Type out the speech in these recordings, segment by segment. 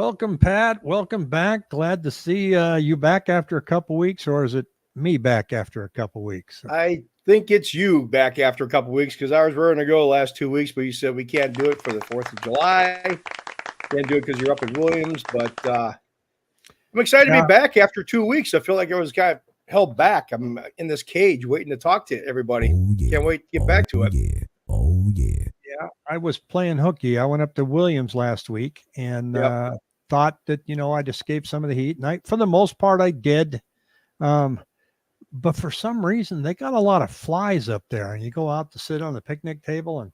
Welcome, Pat. Welcome back. Glad to see you back after a couple weeks, or is it me back after a couple weeks? I think it's you back after a couple weeks because ours were going to go the last 2 weeks, but you said we can't do it for the 4th of July. Can't do it because you're up in Williams. But I'm excited to be back after 2 weeks. I feel like I was kind of held back. I'm in this cage waiting to talk to everybody. Can't wait to get back to it. Yeah, I was playing hooky. I went up to Williams last week and thought that, I'd escape some of the heat. And for the most part, I did. But for some reason, they got a lot of flies up there. And you go out to sit on the picnic table and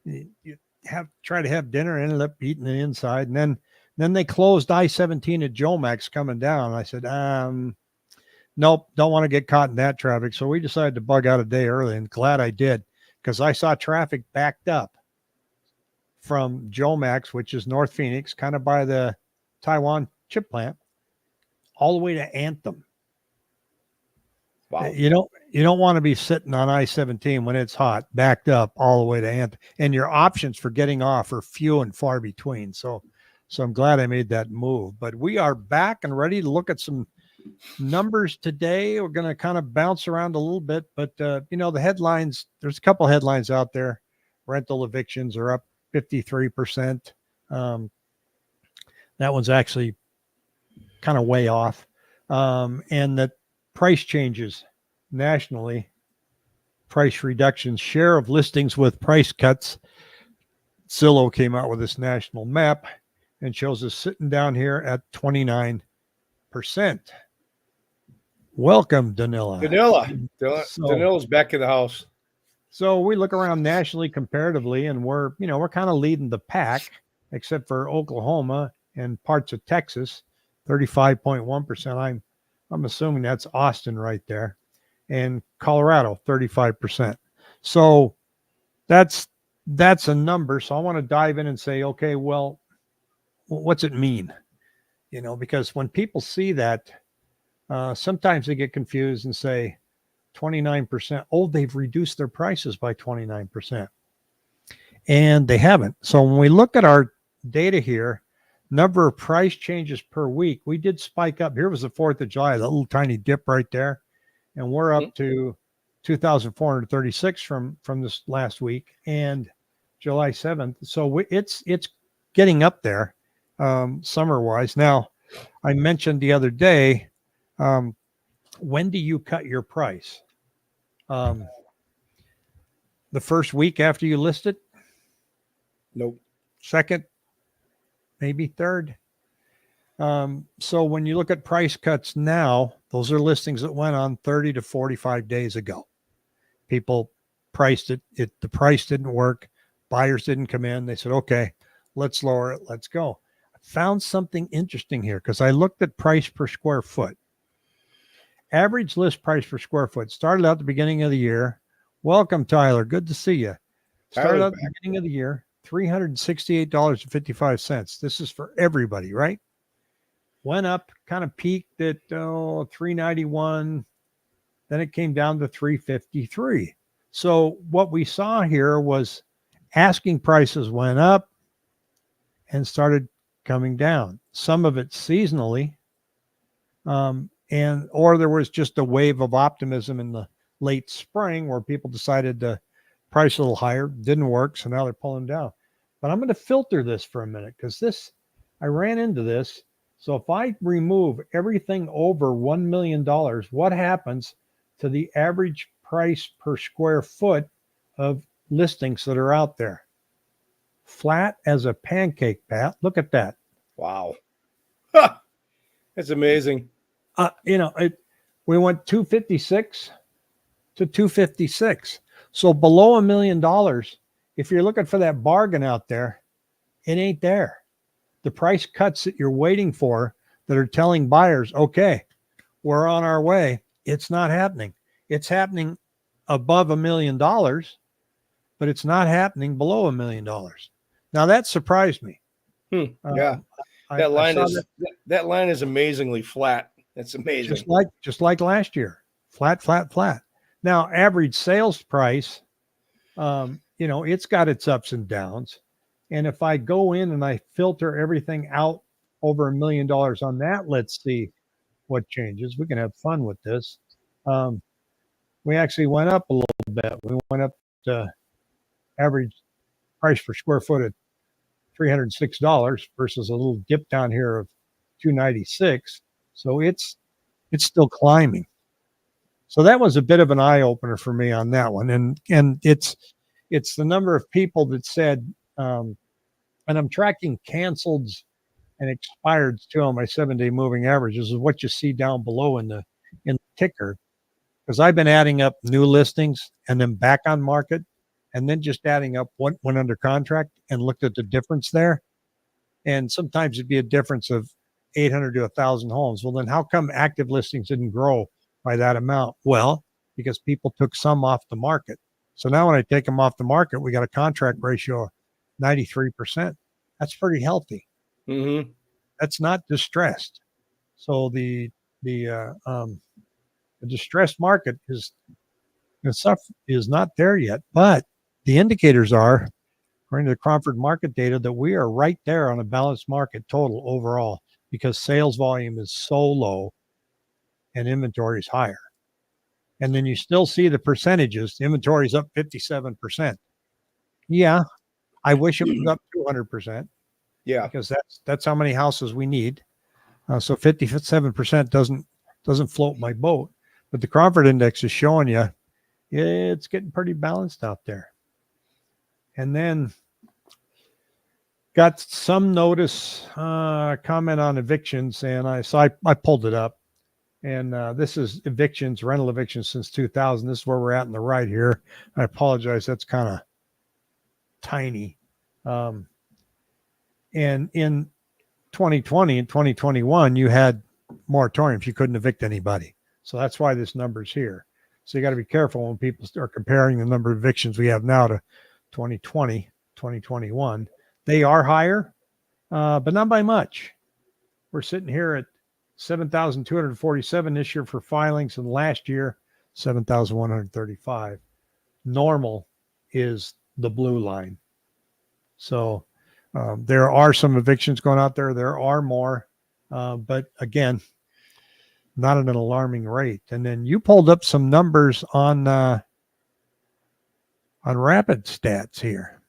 you try to have dinner, ended up eating the inside. And then they closed I-17 at Jomax coming down. I said, nope, don't want to get caught in that traffic. So we decided to bug out a day early, and glad I did, because I saw traffic backed up from Jomax, which is North Phoenix, kind of by the Taiwan chip plant, all the way to Anthem. Wow. You don't want to be sitting on I-17 when it's hot, backed up all the way to Anthem, and your options for getting off are few and far between. So I'm glad I made that move. But we are back and ready to look at some numbers today. We're going to kind of bounce around a little bit, but the headlines, there's a couple headlines out there. Rental evictions are up 53%. That one's actually kind of way off. And that price changes nationally, price reductions, share of listings with price cuts. Zillow came out with this national map and shows us sitting down here at 29%. Welcome, Danila. Danila's back in the house. So we look around nationally comparatively, and we're kind of leading the pack, except for Oklahoma and parts of Texas, 35.1%. I'm assuming that's Austin right there, and Colorado, 35%. So that's a number. So I want to dive in and say, okay, well, what's it mean? Because when people see that, sometimes they get confused and say 29%. Oh, they've reduced their prices by 29%. And they haven't. So when we look at our data here, number of price changes per week, we did spike up. Here was the 4th of July, that little tiny dip right there. And we're up to 2,436 from this last week and July 7th. So it's getting up there summer-wise. Now, I mentioned the other day, when do you cut your price? The first week after you list it? Nope. Second, maybe third. So when you look at price cuts now, those are listings that went on 30 to 45 days ago. People priced it. The price didn't work. Buyers didn't come in. They said, okay, let's lower it. Let's go. I found something interesting here because I looked at price per square foot. Average list price per square foot started out at the beginning of the year. Welcome, Tyler. Good to see you. Started out at the beginning of the year, $368.55. This is for everybody, right? Went up, kind of peaked at $391. Then it came down to $353. So what we saw here was asking prices went up and started coming down. Some of it seasonally, or there was just a wave of optimism in the late spring where people decided to price a little higher. Didn't work, so now they're pulling down. But I'm going to filter this for a minute because I ran into this. So if I remove everything over $1 million, what happens to the average price per square foot of listings that are out there? Flat as a pancake, Pat. Look at that. Wow. That's amazing. We went 256 to 256. So below $1 million, if you're looking for that bargain out there, it ain't there. The price cuts that you're waiting for that are telling buyers, okay, we're on our way. It's not happening. It's happening above $1 million, but it's not happening below $1 million. Now that surprised me. Yeah. That line is amazingly flat. That's amazing. Just like last year, flat. Now, average sales price, it's got its ups and downs. And if I go in and I filter everything out over $1 million on that. Let's see what changes. We can have fun with this. We actually went up a little bit. We went up to average price per square foot at $306 versus a little dip down here of 296. So it's still climbing. So that was a bit of an eye opener for me on that one. And it's the number of people that said, and I'm tracking canceleds and expireds too on my 7-day moving averages, is what you see down below in the ticker. Because I've been adding up new listings and then back on market, and then just adding up what went under contract and looked at the difference there. And sometimes it'd be a difference of 800 to 1,000 homes. Well, then how come active listings didn't grow by that amount? Well, because people took some off the market. So now when I take them off the market, we got a contract ratio of 93%. That's pretty healthy. Mm-hmm. That's not distressed. So the distressed market is not there yet, but the indicators are, according to the Cromford market data, that we are right there on a balanced market total overall because sales volume is so low and inventory is higher. And then you still see the percentages. Inventory is up 57%. Yeah, I wish it was up 200%. Yeah, because that's how many houses we need. So 57% doesn't float my boat. But the Cromford index is showing you it's getting pretty balanced out there. And then got some notice comment on evictions, and I pulled it up. And this is evictions, rental evictions since 2000. This is where we're at in the right here. I apologize. That's kind of tiny. And in 2020 and 2021, you had moratoriums. You couldn't evict anybody. So that's why this number's here. So you got to be careful when people start comparing the number of evictions we have now to 2020, 2021. They are higher, but not by much. We're sitting here at 7,247 this year for filings, and last year, 7,135. Normal is the blue line. So there are some evictions going out there. There are more, but again, not at an alarming rate. And then you pulled up some numbers on rapid stats here,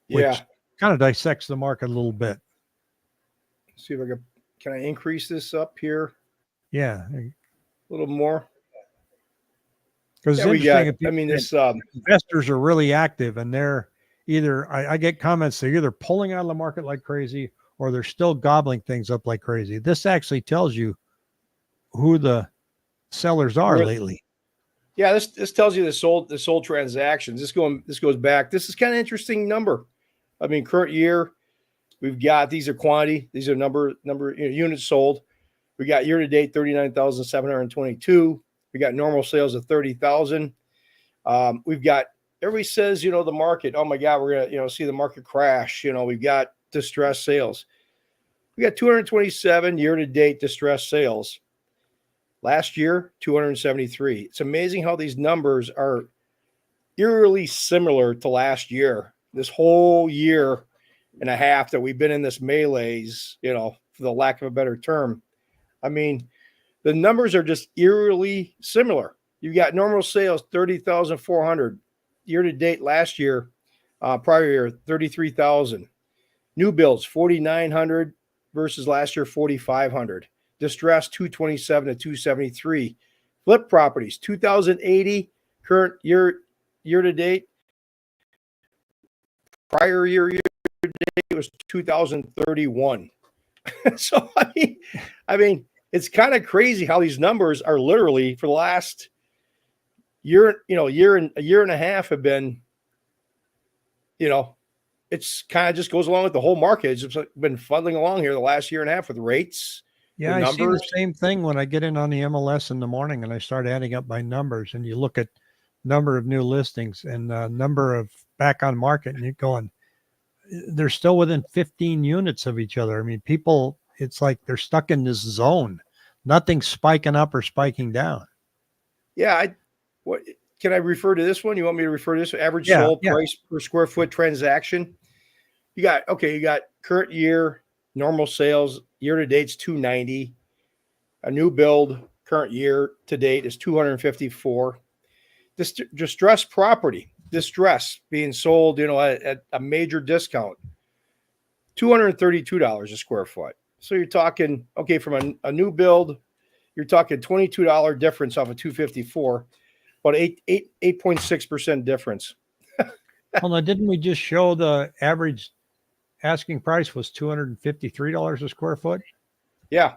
which kind of dissects the market a little bit. Let's see if can I increase this up here? Yeah, a little more. Because investors are really active, and they're either I get comments they're either pulling out of the market like crazy or they're still gobbling things up like crazy. This actually tells you who the sellers are lately. Yeah, this tells you the sold transactions. This goes back. This is kind of interesting number. I mean, current year, we've got, these are quantity, these are number units sold. We got year to date 39,722. We got normal sales of 30,000. We've got, everybody says, the market, oh my God, we're gonna see the market crash. We've got distressed sales. We got 227 year to date distressed sales. Last year, 273. It's amazing how these numbers are eerily similar to last year. This whole year and a half that we've been in this melees, for the lack of a better term. I mean, the numbers are just eerily similar. You got normal sales, 30,400. Year to date last year, prior year, 33,000. New builds, 4,900 versus last year, 4,500. Distressed, 227 to 273. Flip properties, 2,080 current year to date. Prior year to date was 2,031. So I mean, it's kind of crazy how these numbers are literally for the last year and a half have been, it's kind of just goes along with the whole market. It's just been fuddling along here the last year and a half with rates. Yeah, I see the same thing when I get in on the MLS in the morning and I start adding up my numbers, and you look at number of new listings and number of back on market, and you're going, they're still within 15 units of each other. I mean, people, it's like they're stuck in this zone. Nothing's spiking up or spiking down. Yeah. What can I refer to this one? You want me to refer to this average sold price per square foot transaction? You got current year Normal sales year to date's 290. A new build current year to date is 254. This distressed property, distress being sold, at a major discount, $232 a square foot. So you're talking, okay, from a new build, you're talking $22 difference off of 254, but 8.6% difference. Well, now, didn't we just show the average asking price was $253 a square foot? Yeah.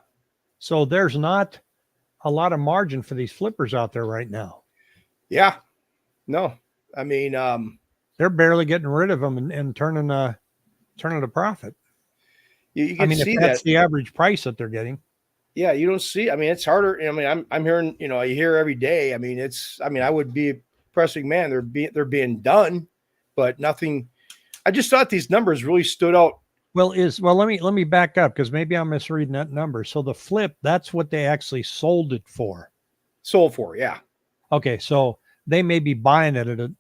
So there's not a lot of margin for these flippers out there right now. Yeah. No, I mean, they're barely getting rid of them and turning a profit. You can see if that's the average price that they're getting. Yeah, you don't see. I mean, it's harder. I mean, I'm hearing. You hear every day. I mean, I would be a pressing man. They're being done, but nothing. I just thought these numbers really stood out. Well, let me back up because maybe I'm misreading that number. So the flip, that's what they actually sold it for. Sold for, yeah. Okay, so they may be buying it at at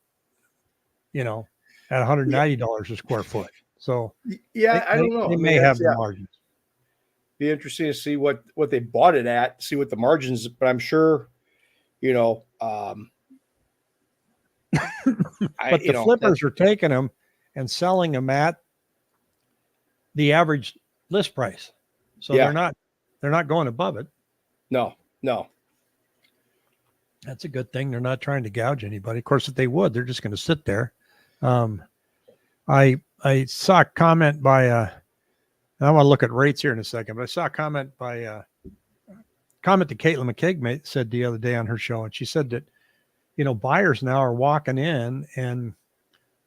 $190 a square foot. So yeah, I don't know. They may have the margins. Be interesting to see what they bought it at, see what the margins. But I'm sure, but the flippers are taking them and selling them at the average list price. So they're not going above it. No. That's a good thing. They're not trying to gouge anybody. Of course, if they would, they're just going to sit there. I saw a comment by and I want to look at rates here in a second, but I saw a comment by comment that Caitlin McKeag said the other day on her show, and she said that buyers now are walking in and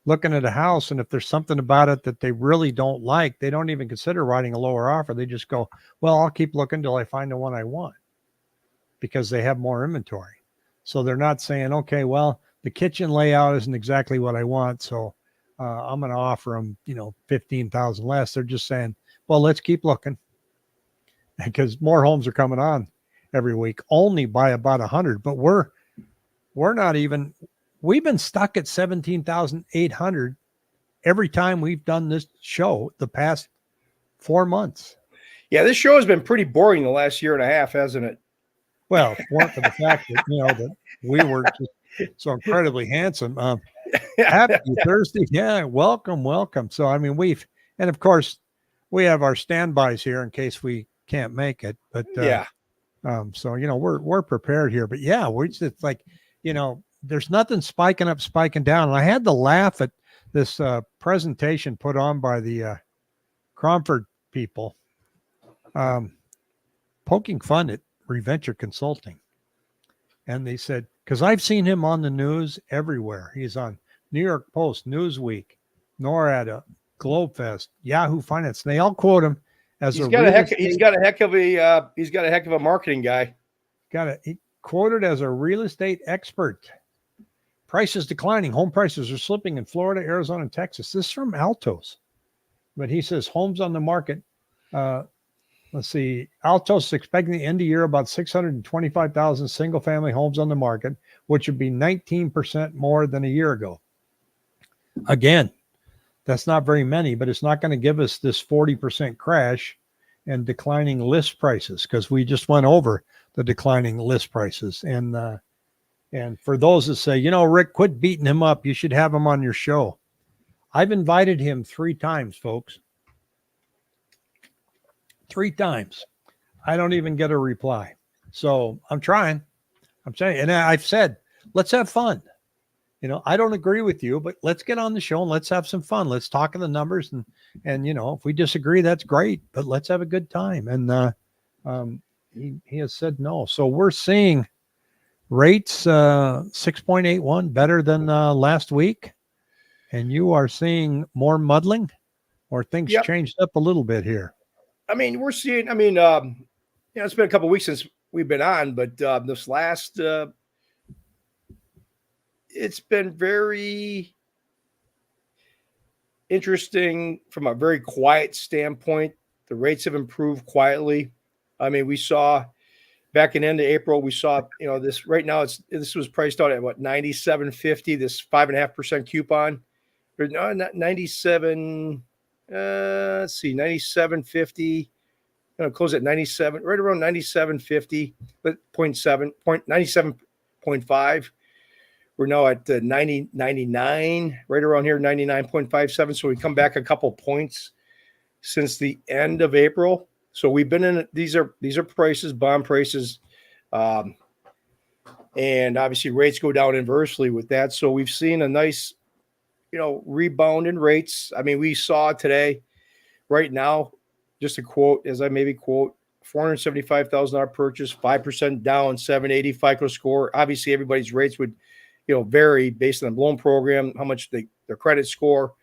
looking at a house, and if there's something about it that they really don't like, they don't even consider writing a lower offer. They just go, well, I'll keep looking till I find the one I want, because they have more inventory. So they're not saying, okay, well, the kitchen layout isn't exactly what I want, so I'm going to offer them, $15,000 less. They're just saying, well, let's keep looking, because more homes are coming on every week, only by about 100. But we're not even. We've been stuck at 17,800 every time we've done this show the past 4 months. Yeah, this show has been pretty boring the last year and a half, hasn't it? Well, for the fact that that we were just so incredibly handsome. Happy Thursday. Yeah, welcome. So I mean, and of course we have our standbys here in case we can't make it. But so we're prepared here. But yeah, we're just like, there's nothing spiking up, spiking down. And I had to laugh at this presentation put on by the Cromford people, poking fun at Reventure Consulting. And they said, because I've seen him on the news everywhere. He's on New York Post, Newsweek, NORAD, GlobeFest, Yahoo Finance. And they all quote him as he's got a heck of a marketing guy. He quoted as a real estate expert. Prices declining. Home prices are slipping in Florida, Arizona, and Texas. This is from Altos. But he says homes on the market. Let's see. Altos is expecting the end of the year about 625,000 single-family homes on the market, which would be 19% more than a year ago. Again, that's not very many, but it's not going to give us this 40% crash and declining list prices, because we just went over the declining list prices. And for those that say, Rick, quit beating him up, you should have him on your show. I've invited him 3 times, folks. 3 times. I don't even get a reply. So I'm trying. I'm saying, and I've said, let's have fun. I don't agree with you, but let's get on the show and let's have some fun. Let's talk of the numbers, and if we disagree, that's great, but let's have a good time. And he has said no. So we're seeing rates 6.81, better than last week. And you are seeing more muddling, or things changed up a little bit here. I mean, we're seeing, it's been a couple of weeks since we've been on, but this last, it's been very interesting from a very quiet standpoint. The rates have improved quietly. I mean, we saw back in end of April, we saw, this right now, this was priced out at what, $97.50, this 5.5% coupon. Or no, not 97. let's see, 97.50. Close at 97, right around 97.50, but 97.5. We're now at 99, right around here, 99.57. So we come back a couple points since the end of April. So we've been in, these are prices, bond prices. And obviously rates go down inversely with that. So we've seen a nice, rebound in rates. I mean, we saw today, right now, just a quote, as I maybe quote, $475,000 purchase, 5% down, 780 FICO score. Obviously, everybody's rates would, vary based on the loan program, how much their credit score.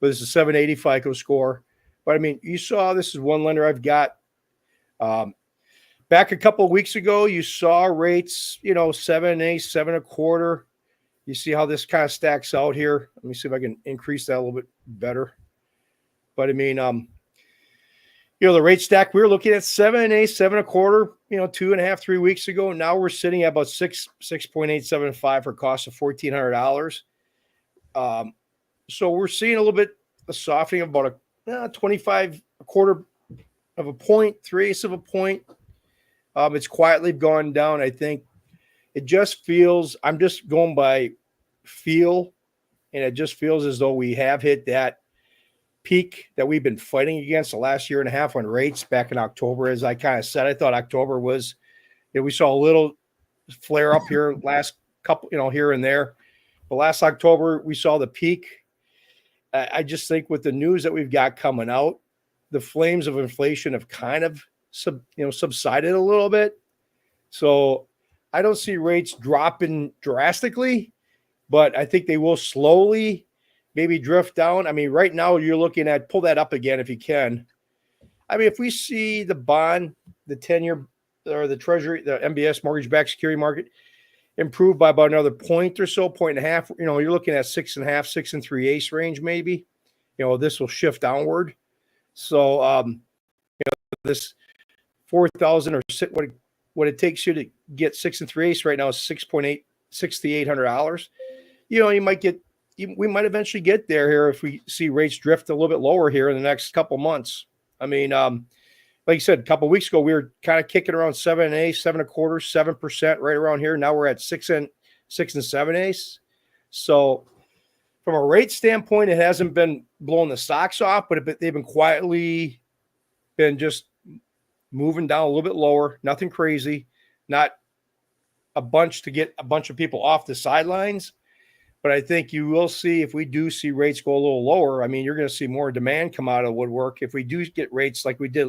But this is 780 FICO score. But I mean, you saw this is one lender I've got. Back a couple of weeks ago, you saw rates, 7.8, 7.25. You see how this kind of stacks out here. Let me see if I can increase that a little bit better. But I mean, the rate stack, we were looking at 7.8, 7.25, 2.5, 3 weeks ago. Now we're sitting at about 6.875 for a cost of $1,400. So we're seeing a little bit of softening of about a 25, a quarter of a point, 3/8 of a point. It's quietly gone down. I think it just feels, I'm just going by feel, and it just feels as though we have hit that peak that we've been fighting against the last year and a half on rates back in October. As I kind of said, I thought October was, we saw a little flare up here last couple, here and there. But last October, we saw the peak. I just think with the news that we've got coming out, the flames of inflation have kind of subsided a little bit. So I don't see rates dropping drastically, but I think they will slowly maybe drift down. I mean, right now you're looking at, pull that up again if you can. I mean, if we see the bond, the 10-year or the treasury, the MBS mortgage-backed security market improve by about another point or so, point and a half, you're looking at 6.5, 6 3/8 range maybe. This will shift downward. So this 4,000 or what it takes you to get 6 3/8 right now is $6,800. You might get, we might eventually get there here if we see rates drift a little bit lower here in the next couple months. I mean, like I said, a couple of weeks ago, we were kind of kicking around 7.8, 7.25, 7% right around here. Now we're at 6 7/8. So from a rate standpoint, it hasn't been blowing the socks off, but they've been quietly been just moving down a little bit lower. Nothing crazy, not a bunch to get a bunch of people off the sidelines. But I think you will see, if we do see rates go a little lower, I mean, you're going to see more demand come out of the woodwork. If we do get rates like we did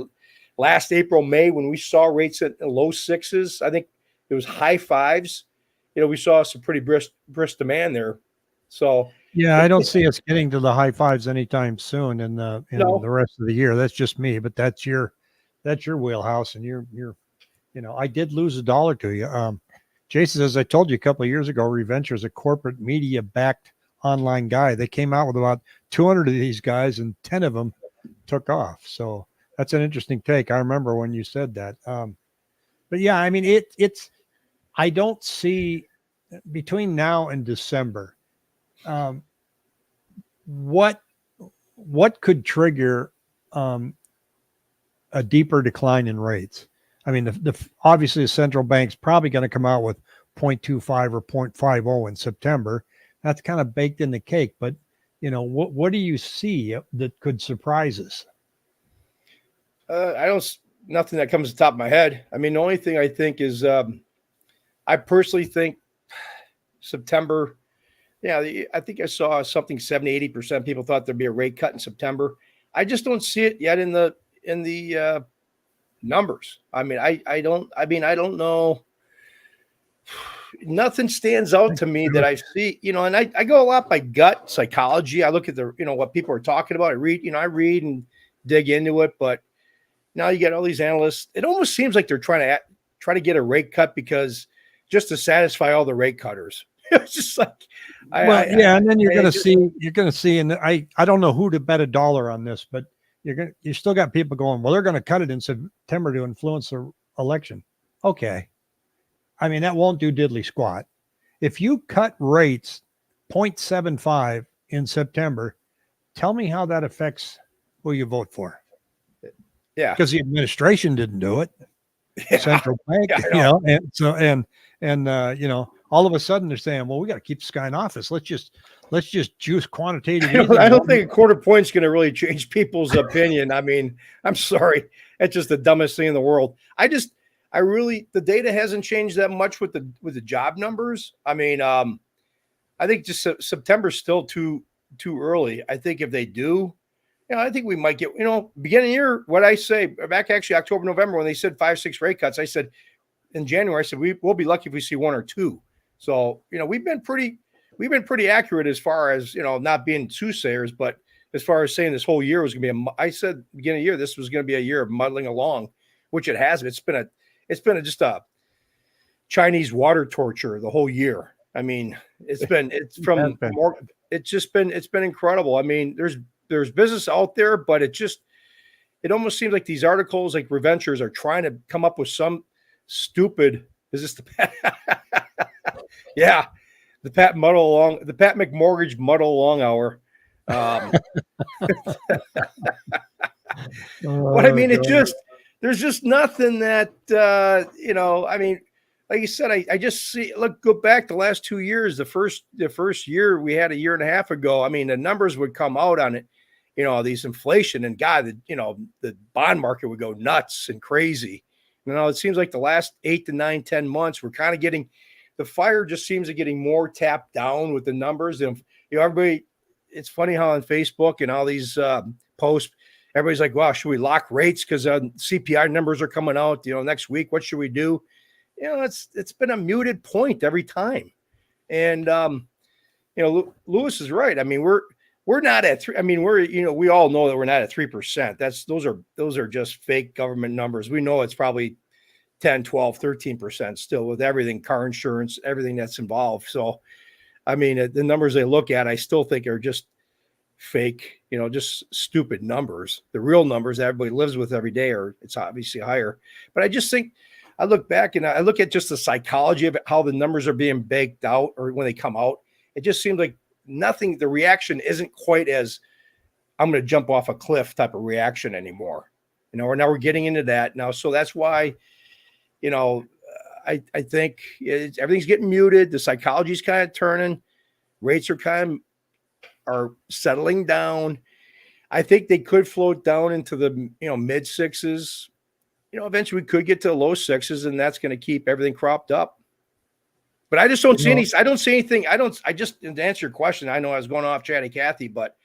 last April, May, when we saw rates at low sixes, I think it was high fives. We saw some pretty brisk demand there. So yeah, I don't see us getting to the high fives anytime soon in the rest of the year. That's just me, but that's your wheelhouse, and you're I did lose $1 to you. Jason, as I told you a couple of years ago, Reventure is a corporate media backed online guy. They came out with about 200 of these guys, and 10 of them took off. So that's an interesting take. I remember when you said that. But yeah, I mean, it's, I don't see between now and December, what could trigger a deeper decline in rates. I mean, obviously the central bank's probably going to come out with 0.25 or 0.50 in September. That's kind of baked in the cake. But what do you see that could surprise us? Nothing that comes to the top of my head. I mean, the only thing I think is, I personally think September. Yeah, I think I saw something 70-80% people thought there'd be a rate cut in September. I just don't see it yet in the numbers. I mean, I don't know. Nothing stands out to me that I see, and I go a lot by gut psychology. I look at what people are talking about. I read and dig into it, but now you get all these analysts. It almost seems like they're trying to get a rate cut because just to satisfy all the rate cutters. It's just like, and then you're going to see, and I don't know who to bet $1 on this, but you still got people going, well, they're going to cut it in September to influence the election. Okay. I mean, that won't do diddly squat. If you cut rates 0.75 in September, tell me how that affects who you vote for. Yeah. Because the administration didn't do it. Yeah. Central bank, and so all of a sudden they're saying, well, we got to keep this guy in office. Let's just juice quantitative easing. I don't think a quarter point's going to really change people's opinion. I mean, I'm sorry. That's just the dumbest thing in the world. The data hasn't changed that much with the job numbers. I mean, I think just September's still too early. I think if they do, I think we might get, beginning of the year, what I say back actually October, November, when they said 5-6 rate cuts, I said in January, I said, we'll be lucky if we see 1 or 2. So, we've been pretty accurate as far as, not being soothsayers, but as far as saying this whole year was going to be I said beginning of the year, this was going to be a year of muddling along, which it hasn't. It's been just a Chinese water torture the whole year. I mean, it's been incredible. I mean, there's business out there, but it almost seems like these articles like Reventures are trying to come up with some stupid, is this the yeah, the Pat McMortgage muddle along hour. But I mean, there's just nothing that, I mean, like you said, I just go back the last 2 years, the first year we had a year and a half ago. I mean, the numbers would come out on it, these inflation, and God, the bond market would go nuts and crazy. It seems like the last 8 to 9, 10 months, we're kind of getting, the fire just seems to getting more tapped down with the numbers. And, everybody, it's funny how on Facebook and all these posts, everybody's like, wow, should we lock rates? Because CPI numbers are coming out, next week. What should we do? It's been a muted point every time. And, Lewis is right. I mean, we're not at 3. I mean, we all know that we're not at 3%. Those are just fake government numbers. We know it's probably 10, 12, 13% still with everything, car insurance, everything that's involved. So, I mean, the numbers they look at, I still think are just fake, just stupid numbers. The real numbers that everybody lives with every day it's obviously higher. But I just think I look back and I look at just the psychology of it, how the numbers are being baked out or when they come out. It just seems like the reaction isn't quite as I'm going to jump off a cliff type of reaction anymore. Now we're getting into that now. So that's why, I think everything's getting muted. The psychology's kind of turning. Rates are settling down. I think they could float down into the, mid 6s. Eventually we could get to the low 6s, and that's going to keep everything cropped up. But I just don't see any. I don't see anything. To answer your question, I know I was going off Chatty Cathy, but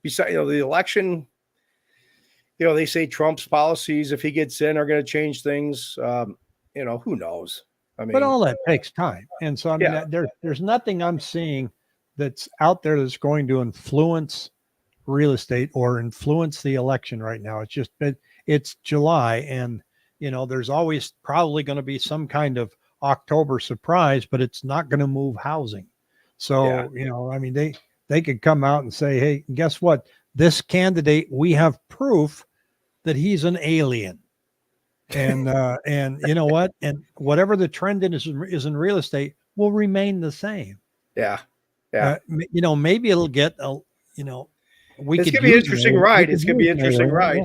besides, the election, they say Trump's policies, if he gets in, are going to change things. Who knows? I mean, but all that takes time. And so, I mean, there's nothing I'm seeing that's out there that's going to influence real estate or influence the election right now. It's July, and, there's always probably going to be some kind of October surprise, but it's not going to move housing. So, I mean, they could come out and say, hey, guess what? This candidate, we have proof that he's an alien. And you know what? And whatever the trend is in real estate will remain the same. Yeah. Maybe it'll get, it's going to be an interesting ride. It's going to be an interesting ride.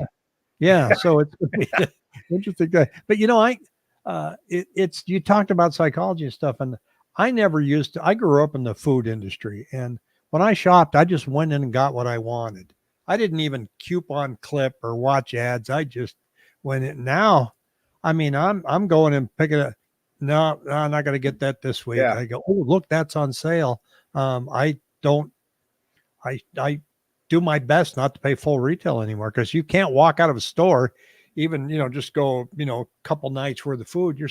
Yeah. So it's going to be interesting guy. But you talked about psychology and stuff, and I grew up in the food industry, and when I shopped, I just went in and got what I wanted. I didn't even coupon clip or watch ads. I just went in. Now, I mean, I'm going and picking it. No, I'm not going to get that this week. Yeah. I go, oh, look, that's on sale. I do my best not to pay full retail anymore, because you can't walk out of a store, even, just go, a couple nights worth of food, you're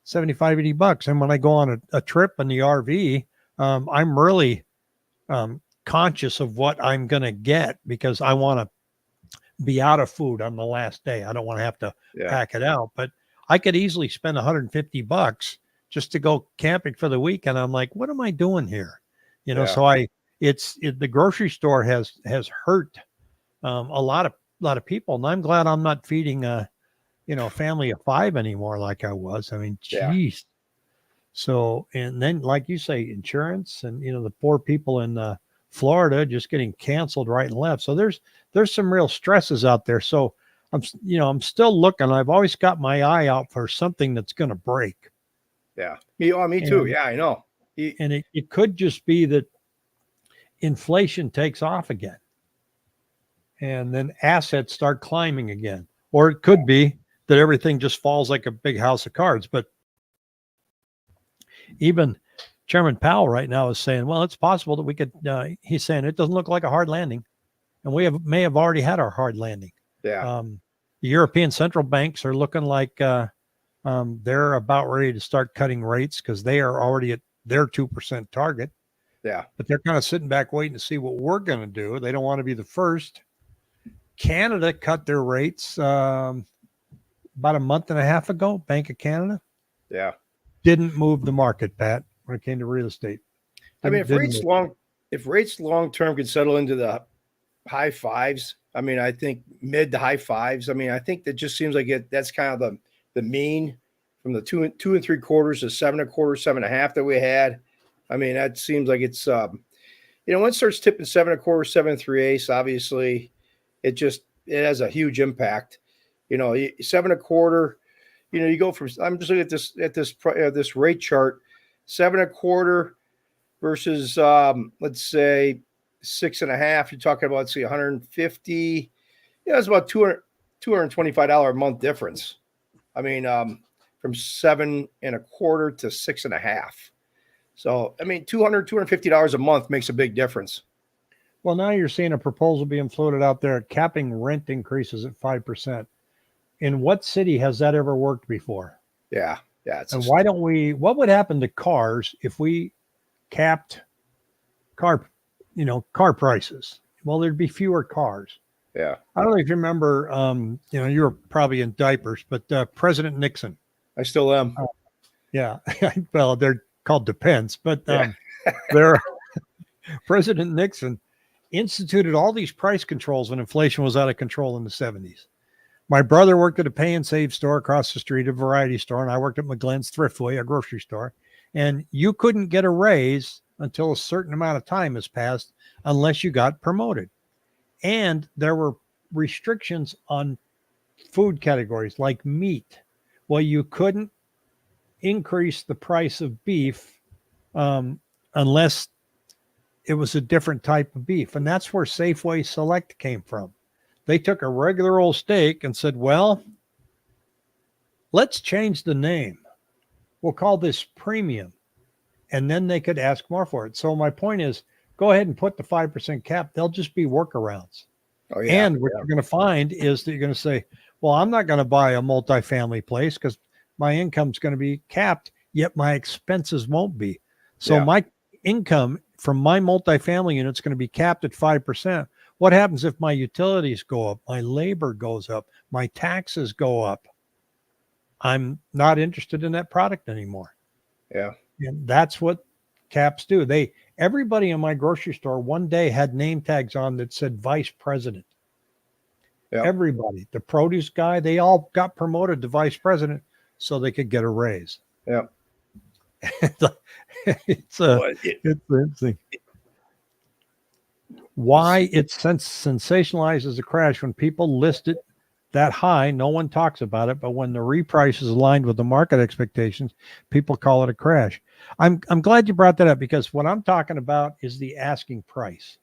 $75, $80. And when I go on a trip in the RV, I'm really conscious of what I'm going to get, because I want to be out of food on the last day. I don't want to have to pack it out, but I could easily spend $150 just to go camping for the week. And I'm like, what am I doing here? So the grocery store has hurt a lot of people, and I'm glad I'm not feeding a family of 5 anymore like I was. I mean, geez. So, and then, like you say, insurance and the poor people in Florida just getting canceled right and left. So there's some real stresses out there. So I'm still looking. I've always got my eye out for something that's going to break. Yeah. Me too. Yeah, I know. And it could just be that inflation takes off again and then assets start climbing again. Or it could be that everything just falls like a big house of cards. But even Chairman Powell right now is saying, well, it's possible that we could, he's saying it doesn't look like a hard landing. And we may have already had our hard landing. Yeah. The European central banks are looking like they're about ready to start cutting rates because they are already at their 2% target. Yeah. But they're kind of sitting back waiting to see what we're going to do. They don't want to be the first. Canada cut their rates about a month and a half ago. Bank of Canada. Yeah. Didn't move the market, Pat, when it came to real estate. If rates long term could settle into the high fives, I think mid to high fives. I think that just seems like that's kind of the mean from the 2 3/4 to 7 1/4, 7.5 that we had. That seems like it's when it starts tipping 7 1/4, 7 3/8, obviously it has a huge impact. 7 1/4. You go from, I'm just looking at this rate chart, 7 1/4 versus let's say 6.5. You're talking about, let's see, 150. Yeah, it's about $225 a month difference. From 7 1/4 to 6.5. So $250 a month makes a big difference. Well, now you're seeing a proposal being floated out there capping rent increases at 5%. In what city has that ever worked before? Yeah. And what would happen to cars if we capped car prices? Well, there'd be fewer cars. Yeah. I don't know if you remember, you were probably in diapers, but President Nixon. I still am. Yeah. Well, they're called Depends, but Yeah. President Nixon instituted all these price controls when inflation was out of control in the 70s. My brother worked at a pay and save store across the street, a variety store, and I worked at McGlenn's Thriftway, a grocery store. And you couldn't get a raise until a certain amount of time has passed unless you got promoted. And there were restrictions on food categories like meat. Well, you couldn't increase the price of beef unless it was a different type of beef. And that's where Safeway Select came from. They took a regular old steak and said, well, let's change the name. We'll call this premium. And then they could ask more for it. So my point is, go ahead and put the 5% cap. They'll just be workarounds. Oh, yeah. And what you're going to find is that you're going to say, well, I'm not going to buy a multifamily place because my income's going to be capped, yet my expenses won't be. So my income from my multifamily unit is going to be capped at 5%. What happens if my utilities go up, my labor goes up, my taxes go up? I'm not interested in that product anymore. Yeah. And that's what caps do. Everybody in my grocery store one day had name tags on that said vice president. Yeah. Everybody, the produce guy, they all got promoted to vice president so they could get a raise. Yeah. It's interesting. Why it sensationalizes a crash when people list it that high, no one talks about it, but when the reprice is aligned with the market expectations, people call it a crash. I'm glad you brought that up because what I'm talking about is the asking price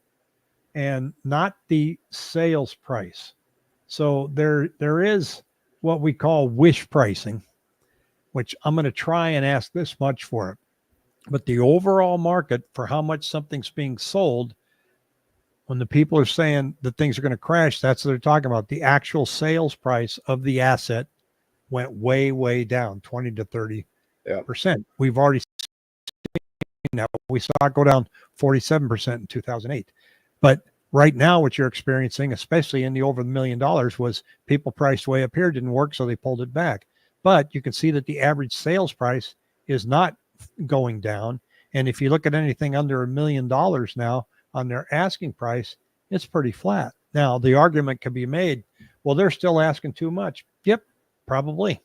and not the sales price. So there is what we call wish pricing, which I'm going to try and ask this much for it. But the overall market for how much something's being sold, when the people are saying that things are going to crash, that's what they're talking about. The actual sales price of the asset went way, way down, 20 to 30%. We've already seen that. We saw it go down 47% in 2008. But right now, what you're experiencing, especially in the over $1 million, was people priced way up here, didn't work, so they pulled it back. But you can see that the average sales price is not going down. And if you look at anything under $1 million now on their asking price, it's pretty flat. Now, the argument can be made, well, they're still asking too much. Yep, probably.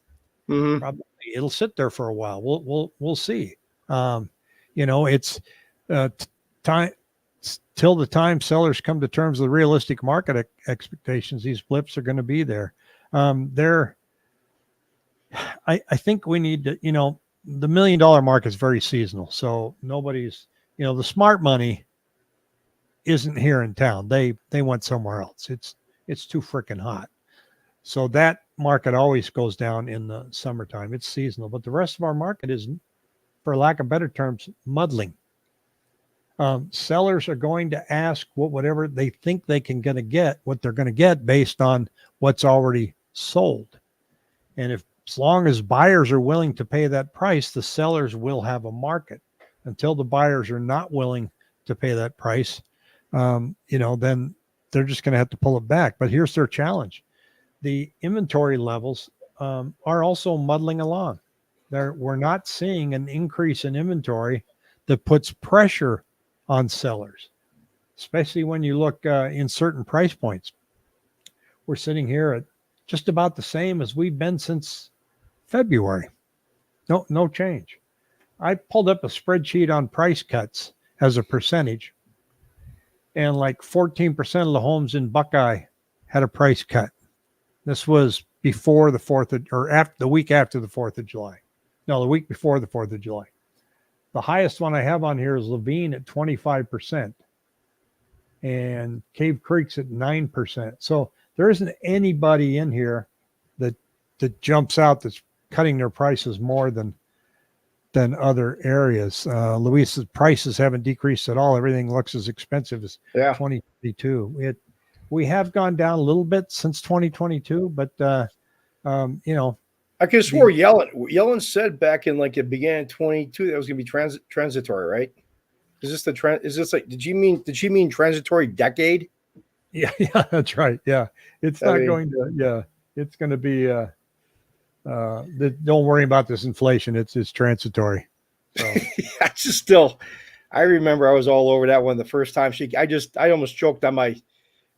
Mm-hmm. Probably. It'll sit there for a while. We'll see. It's time till the time sellers come to terms with realistic market expectations, these blips are going to be there. I think we need to, the $1 million market is very seasonal. So nobody's, the smart money isn't here in town. They went somewhere else. It's too freaking hot. So that market always goes down in the summertime. It's seasonal, but the rest of our market is, for lack of better terms, muddling. Sellers are going to ask whatever they think they can what they're going to get based on what's already sold. And as long as buyers are willing to pay that price, the sellers will have a market. Until the buyers are not willing to pay that price, then they're just going to have to pull it back. But here's their challenge. The inventory levels are also muddling along. We're not seeing an increase in inventory that puts pressure on sellers, especially when you look in certain price points. We're sitting here at just about the same as we've been since February. No change. I pulled up a spreadsheet on price cuts as a percentage, and like 14% of the homes in Buckeye had a price cut. This was before the 4th or after the week after the 4th of July. No, the week before the 4th of July. The highest one I have on here is Levine at 25%, and Cave Creek's at 9%. So there isn't anybody in here that jumps out that's cutting their prices more than other areas. Luis's prices haven't decreased at all. Everything looks as expensive as 2022. We have gone down a little bit since 2022, but I could have swore Yellen said back in like the beginning of 22 that was going to be transitory, right? Is this the trend? Is this like, did she mean transitory decade? Yeah, that's right. Yeah. It's going to be, don't worry about this inflation. It's transitory. So. I remember I was all over that one the first time I almost choked on when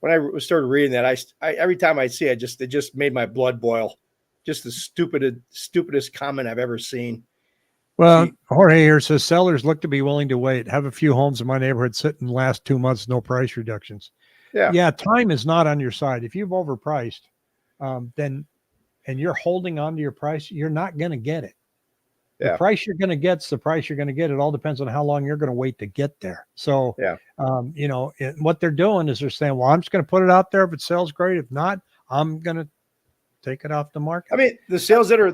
I started reading that. I every time I see it, it just made my blood boil. Just the stupidest comment I've ever seen. Well, Jorge here says sellers look to be willing to wait. Have a few homes in my neighborhood sit in the last 2 months, no price reductions. Yeah. Time is not on your side. If you've overpriced, then and you're holding on to your price, you're not going to get it. The price you're going to get's the price you're going to get. It all depends on how long you're going to wait to get there. So, what they're doing is they're saying, well, I'm just going to put it out there. If it sells, great. If not, I'm going to take it off the market. I mean, the sales that are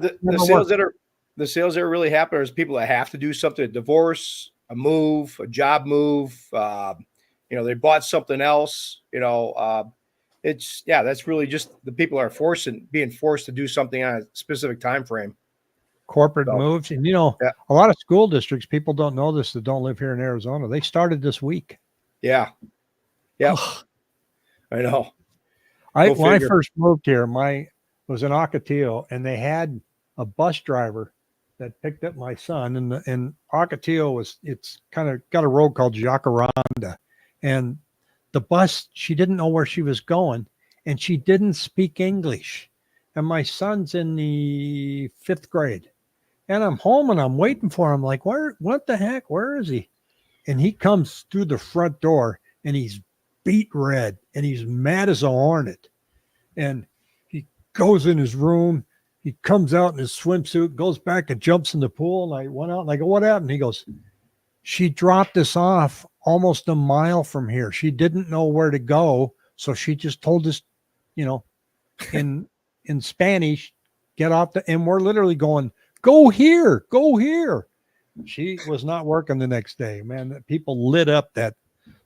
really happening is people that have to do something, a divorce, a move, a job move. They bought something else. That's really just the people are being forced to do something on a specific time frame. Corporate moves, and a lot of school districts. People don't know this that don't live here in Arizona. They started this week. Yeah. I know. When I first moved here, was in Ocotillo, and they had a bus driver that picked up my son, and Ocotillo it's kind of got a road called Jacaranda, and the bus, she didn't know where she was going, and she didn't speak English, and my son's in the 5th grade, and I'm home and I'm waiting for him, like, what the heck, where is he? And he comes through the front door, and he's beet red, and he's mad as a hornet, and goes in his room. He comes out in his swimsuit, goes back and jumps in the pool. And I went out and I go, what happened? He goes, she dropped us off almost a mile from here. She didn't know where to go. So she just told us, in Spanish, get off and we're literally going, go here. She was not working the next day, man. People lit up that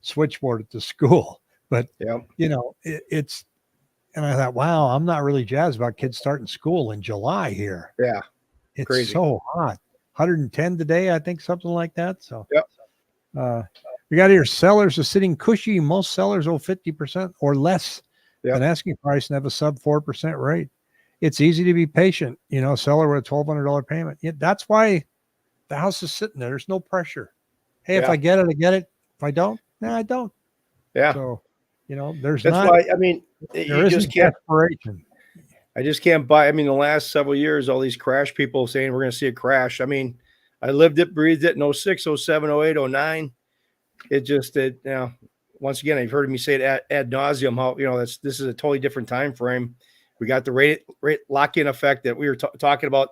switchboard at the school, but it's, and I thought, wow, I'm not really jazzed about kids starting school in July here. Yeah. It's crazy. So hot. 110 today, I think, something like that. So, we got here. Sellers are sitting cushy. Most sellers owe 50% or less than asking price and have a sub 4% rate. It's easy to be patient. Seller with a $1,200 payment. Yeah, that's why the house is sitting there. There's no pressure. Hey, if I get it, I get it. If I don't, I don't. Yeah. So, that's why, you just can't. I just can't buy. The last several years, all these crash people saying we're going to see a crash. I lived it, breathed it in 06, 07, 08, 09. once again, I've heard me say it ad nauseum, how, this is a totally different time frame. We got the rate lock-in effect that we were talking about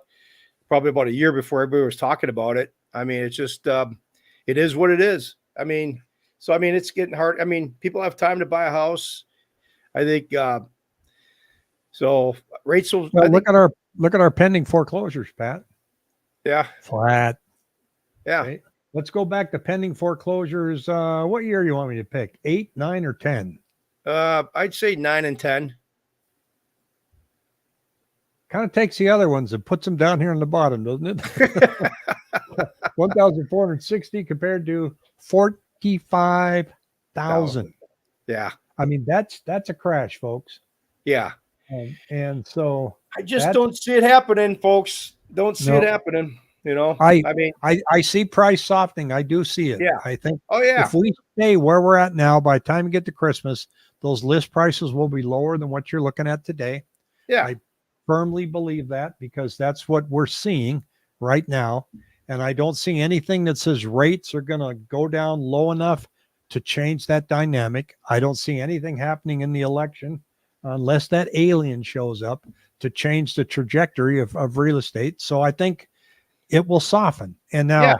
probably about a year before everybody was talking about it. I mean, it's just, it is what it is. I mean, it's getting hard. I mean, people have time to buy a house. I think, so rates will, Well, look at our pending foreclosures, Pat. yeah. Flat. Yeah. Okay. Let's go back to pending foreclosures. What year do you want me to pick? 8, 9, or 10? I'd say 9 and 10. Kind of takes the other ones and puts them down here on the bottom, doesn't it? 1,460 compared to 45,000. Yeah. I mean, that's a crash, folks. Yeah. And so I just don't see it happening, folks. Don't see it happening. I see price softening. I do see it. Yeah. I think if we stay where we're at now, by the time we get to Christmas, those list prices will be lower than what you're looking at today. Yeah. I firmly believe that, because that's what we're seeing right now. And I don't see anything that says rates are going to go down low enough to change that dynamic. I don't see anything happening in the election unless that alien shows up to change the trajectory of real estate. So I think it will soften. And now,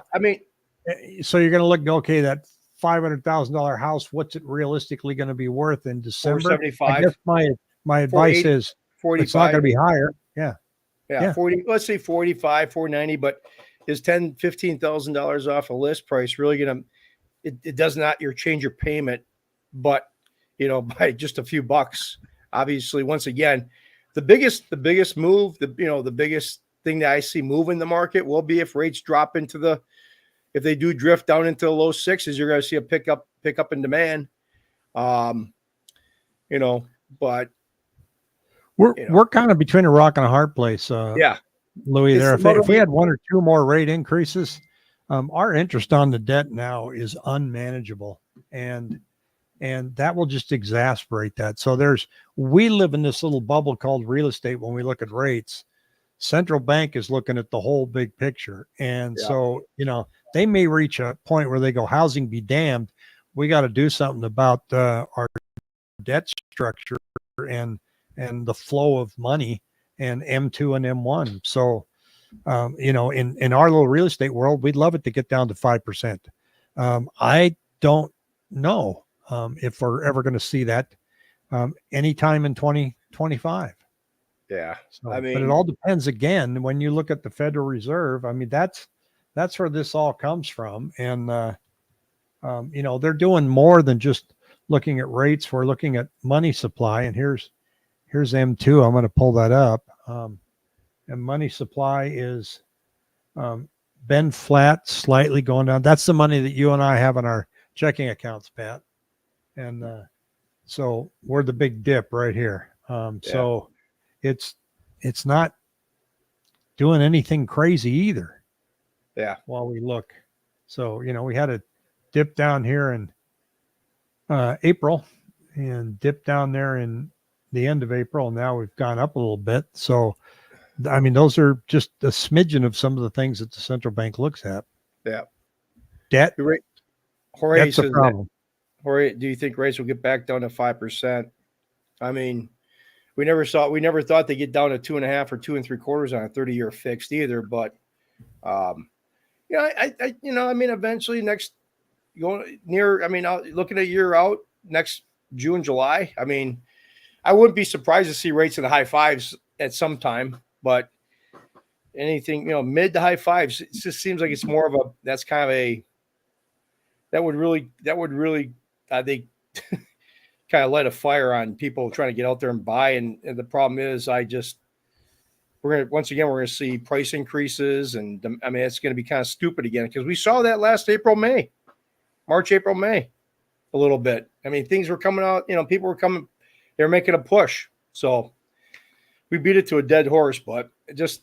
so you're going to look, okay, that $500,000 house, what's it realistically going to be worth in December? 475. I guess my advice is 45. it's not going to be higher. Yeah. 40, let's say 45, 490, but is $10,000-$15,000 off a list price really going to, it does not change your payment, but by just a few bucks. Obviously, once again, the biggest move, the biggest thing that I see moving the market will be if rates drop if they do drift down into the low sixes, you're going to see a pickup in demand. But we're kind of between a rock and a hard place. Louis, there. If we had one or two more rate increases, our interest on the debt now is unmanageable, and that will just exasperate that. So we live in this little bubble called real estate. When we look at rates, central bank is looking at the whole big picture, and so they may reach a point where they go, housing be damned, we got to do something about our debt structure and the flow of money and M2 and M1. So, in our little real estate world, we'd love it to get down to 5%. I don't know if we're ever going to see that anytime in 2025. Yeah. So, but it all depends again. When you look at the Federal Reserve, I mean, that's where this all comes from. And, they're doing more than just looking at rates. We're looking at money supply, and here's M2. I'm going to pull that up. And money supply is been flat, slightly going down. That's the money that you and I have in our checking accounts, Pat. And so we're the big dip right here. So it's not doing anything crazy either. Yeah. While we look. So, we had a dip down here in April and dip down there in the end of April. Now we've gone up a little bit. So, I mean, those are just a smidgen of some of the things that the central bank looks at. Yeah. Debt. Jorge that's a problem. Jorge, do you think rates will get back down to 5%? I mean, we never thought they'd get down to 2.5 or 2 3/4 on a 30-year fixed either. But, eventually looking a year out, next June, July, I mean, I wouldn't be surprised to see rates in the high fives at some time, but anything, mid to high fives, it just seems like it's more of that would really, I think, kind of light a fire on people trying to get out there and buy. And the problem is we're going to see price increases. And it's going to be kind of stupid again, because we saw that last March, April, May, a little bit. I mean, things were coming out, people were coming, they're making a push. So we beat it to a dead horse, but it just,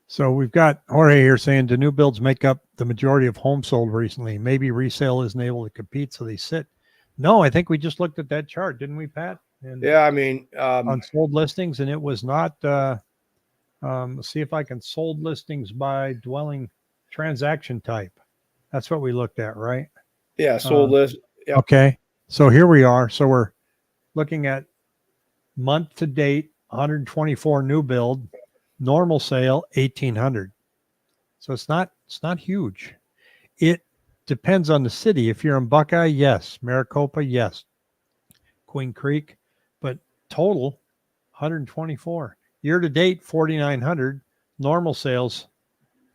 so we've got Jorge here saying, do new builds make up the majority of homes sold recently? Maybe resale isn't able to compete, so they sit. No, I think we just looked at that chart, didn't we, Pat? And on sold listings, and it was not. Let's see if I can sold listings by dwelling transaction type. That's what we looked at, right? Yeah, sold list. Yep. Okay. So here we are. So we're looking at month to date, 124 new build, normal sale 1,800. So it's not huge. It depends on the city. If you're in Buckeye, yes. Maricopa, yes. Queen Creek, but total 124. Year to date 4,900. Normal sales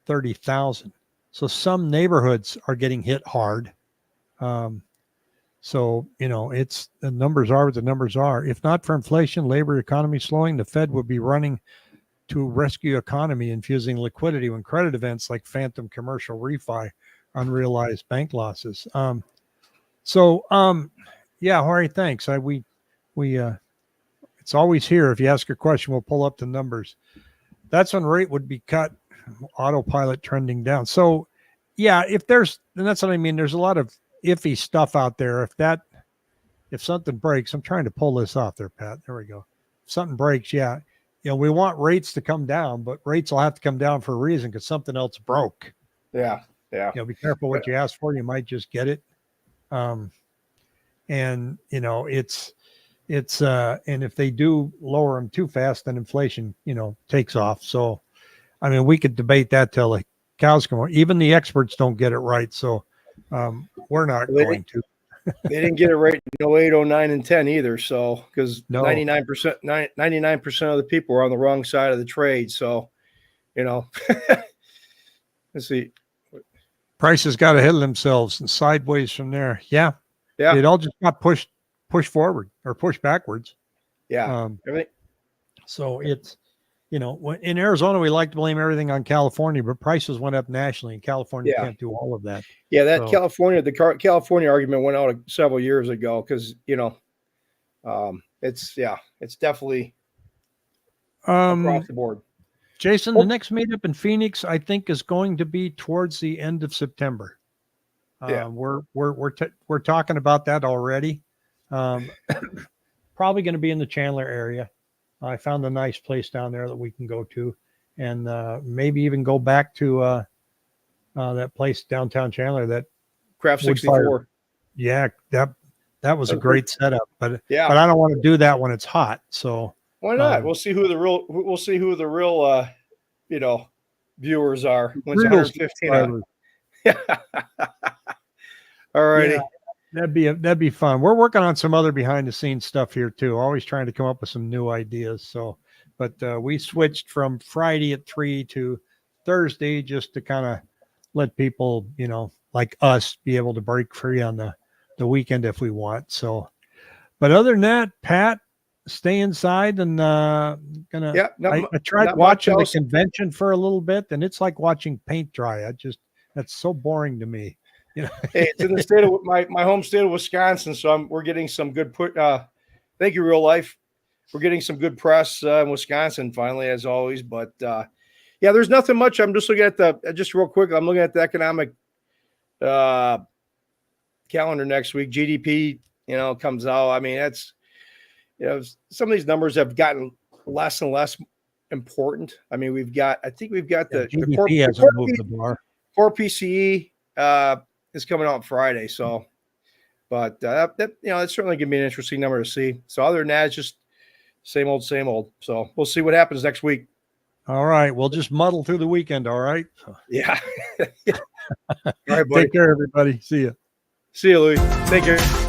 30,000. So some neighborhoods are getting hit hard. So, it's the numbers are what the numbers are. If not for inflation, labor economy slowing, the Fed would be running to rescue economy, infusing liquidity when credit events like phantom commercial refi, unrealized bank losses. Yeah, Jorge, thanks. We it's always here. If you ask a question, we'll pull up the numbers. That's when rate would be cut, autopilot trending down. So, yeah, and that's what I mean. There's a lot of iffy stuff out there. If something breaks, I'm trying to pull this off there, Pat. There we go. If something breaks, yeah. We want rates to come down, but rates will have to come down for a reason because something else broke. Yeah. Be careful what you ask for. You might just get it. And if they do lower them too fast, then inflation, takes off. So, I mean, we could debate that till the cows come home. Even the experts don't get it right. So, we're not going to. They didn't get it right in 08, 09, and 10 either. So, because No. 99% of the people were on the wrong side of the trade. So, let's see. Prices got ahead of themselves and sideways from there. Yeah. Yeah. It all just got pushed forward or pushed backwards. Yeah. So it's, in Arizona, we like to blame everything on California, but prices went up nationally, and California can't do all of that. Yeah, the California argument went out several years ago because it's definitely across the board. Jason, the next meetup in Phoenix, I think, is going to be towards the end of September. We're talking about that already. Probably going to be in the Chandler area. I found a nice place down there that we can go to, and maybe even go back to that place downtown Chandler, that Craft 64. Yeah, that was a great setup, but I don't want to do that when it's hot. So why not? We'll see who the real viewers are when it's 115. All righty. Yeah, that'd be fun. We're working on some other behind the scenes stuff here too. Always trying to come up with some new ideas. So, but we switched from Friday at 3 to Thursday just to kind of let people, like us, be able to break free on the weekend if we want. So, but other than that, Pat, stay inside and I tried watching the convention for a little bit, and it's like watching paint dry. That's so boring to me. Hey, it's in the state of my home state of Wisconsin, so we're getting some good thank you, Real Life. We're getting some good press in Wisconsin finally, as always. But there's nothing much. I'm just looking at just real quick. I'm looking at the economic calendar next week. GDP, comes out. I mean, that's some of these numbers have gotten less and less important. I mean, I think we've got the GDP hasn't moved the bar. Core PCE is coming out Friday. So, but that's certainly going to be an interesting number to see. So other than that, it's just same old. So we'll see what happens next week. All right. We'll just muddle through the weekend. All right. Yeah. All right, buddy. Take care, everybody. See you. See you, Louis. Take care.